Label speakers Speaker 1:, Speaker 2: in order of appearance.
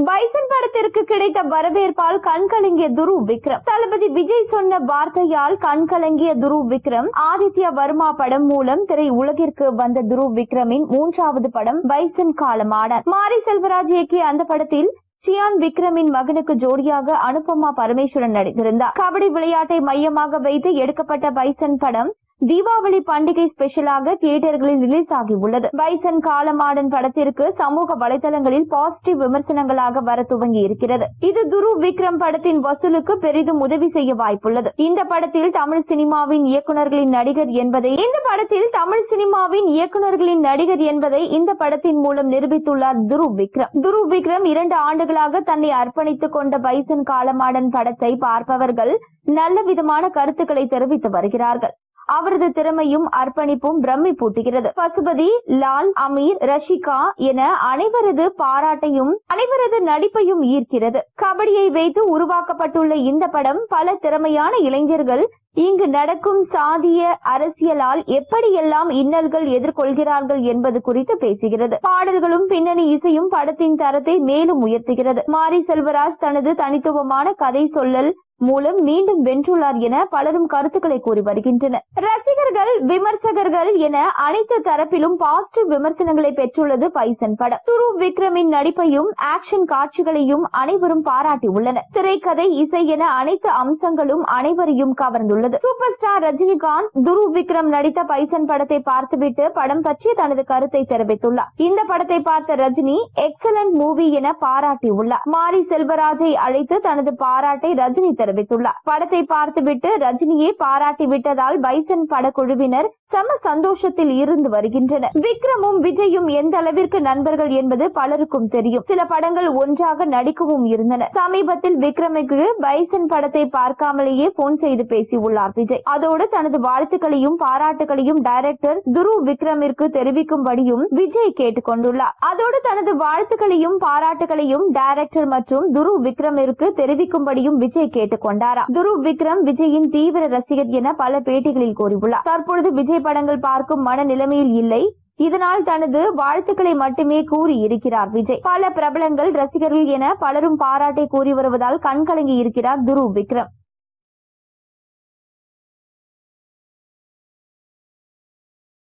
Speaker 1: Bison படத்திற்கு கிடைத்த வரவேற்பால் கண்கலங்கிய துருவ் விக்ரம். தளபதி விஜய் சொன்ன வார்த்தையால் கண்கலங்கிய துருவ் விக்ரம். ஆதித்யா வர்மா படம் மூலம் திரை உலகிற்கு வந்த துருவ் விக்ரமின் 3வது படம் பைசன் காலமானார். மாரி செல்வராஜ் இயக்கிய அந்த படத்தில் சியான் விக்ரமின் மகனுக்கு ஜோடியாக அனுபமா பரமேஸ்வரன் நடித்திருந்தார். கபடி விளையாட்டை மையமாக வைத்து எடுக்கப்பட்ட பைசன் படம் தீபாவளி பண்டிகை ஸ்பெஷலாக தியேட்டர்களில் ரிலீஸ் ஆகியுள்ளது. பைசன் காலமாடன் படத்திற்கு சமூக வலைதளங்களில் பாசிட்டிவ் விமர்சனங்களாக வர துவங்கி இருக்கிறது. இது துருவ் விக்ரம் படத்தின் வசூலுக்கு பெரிதும் உதவி செய்ய வாய்ப்புள்ளது. இந்த படத்தில் தமிழ் சினிமாவின் இயக்குநர்களின் நடிகர் என்பதை இந்த படத்தின் மூலம் நிரூபித்துள்ளார் துருவ் விக்ரம். துருவ் விக்ரம் 2 ஆண்டுகளாக தன்னை அர்ப்பணித்துக் கொண்ட பைசன் காலமாடன் படத்தை பார்ப்பவர்கள் நல்ல விதமான கருத்துக்களை தெரிவித்து வருகிறார்கள். அவரது திறமையும் அர்ப்பணிப்பும் பிரமிப்பூட்டுகிறது. பசுபதி, லால், அமீர், ரஷிகா என அனைவரது நடிப்பையும் ஈர்க்கிறது. கபடியை வைத்து உருவாக்கப்பட்டுள்ள இந்த படம் பல திறமையான இளைஞர்கள் இங்கு நடக்கும் சாதிய அரசியலால் எப்படியெல்லாம் இன்னல்கள் எதிர்கொள்கிறார்கள் என்பது குறித்து பேசுகிறது. பாடல்களும் பின்னணி இசையும் படத்தின் தரத்தை மேலும் உயர்த்துகிறது. மாரி செல்வராஜ் தனது தனித்துவமான கதை சொல்லல் மூலம் மீண்டும் வென்றுள்ளார் என பலரும் கருத்துக்களை கூறி வருகின்றனர். ரசிகர்கள், விமர்சகர்கள் என அனைத்து தரப்பிலும் பாசிட்டிவ் விமர்சனங்களை பெற்றுள்ளது பைசன் படம். துருவ் விக்ரமின் நடிப்பையும் ஆக்ஷன் காட்சிகளையும் அனைவரும் பாராட்டியுள்ளனர். திரைக்கதை, இசை என அனைத்து அம்சங்களும் அனைவரையும் கவர்ந்துள்ளது. சூப்பர் ஸ்டார் ரஜினிகாந்த் துருவ் விக்ரம் நடித்த பைசன் படத்தை பார்த்துவிட்டு படம் பற்றிய தனது கருத்தை தெரிவித்துள்ளார். இந்த படத்தை பார்த்த ரஜினி எக்ஸலன்ட் மூவி என பாராட்டியுள்ளார். மாரி செல்வராஜை அழைத்து தனது பாராட்டை ரஜினி தெரிவித்துள்ளார். படத்தை பார்த்துவிட்டு ரஜினியை பாராட்டி விட்டதால் பைசன் படக்குழுவினர் சம சந்தோஷத்தில் இருந்து வருகின்றனர். விக்ரமும் விஜயும் எந்த அளவிற்கு நண்பர்கள் என்பது பலருக்கும் தெரியும். சில படங்கள் ஒன்றாக நடிக்கவும் இருந்தன. சமீபத்தில் விக்ரமுக்கு பைசன் படத்தை பார்க்காமலேயே போன் செய்து பேசியுள்ளார் விஜய். அதோடு தனது வாழ்த்துக்களையும் பாராட்டுகளையும் டைரக்டர் துருவ் விக்ரமிற்கு தெரிவிக்கும்படியும் விஜய் கேட்டுக் கொண்டுள்ளார். அதோடு தனது வாழ்த்துக்களையும் பாராட்டுகளையும் டைரக்டர் மற்றும் துருவ் விக்ரமிற்கு தெரிவிக்கும்படியும் விஜய் கேட்டுக் கொண்டாராம். துருவ் விக்ரம் விஜயின் தீவிர ரசிகர் என பல பேட்டிகளில் கூறியுள்ளார். தற்பொழுது விஜய் படங்கள் பார்க்கும் மனநிலைமையில் இல்லை. இதனால் தனது வாழ்த்துக்களை மட்டுமே கூறி இருக்கிறார் விஜய். பல பிரபலங்கள், ரசிகர்கள் என பலரும் பாராட்டை கூறி வருவதால் கண்கலங்கி இருக்கிறார் துருவ் விக்ரம்.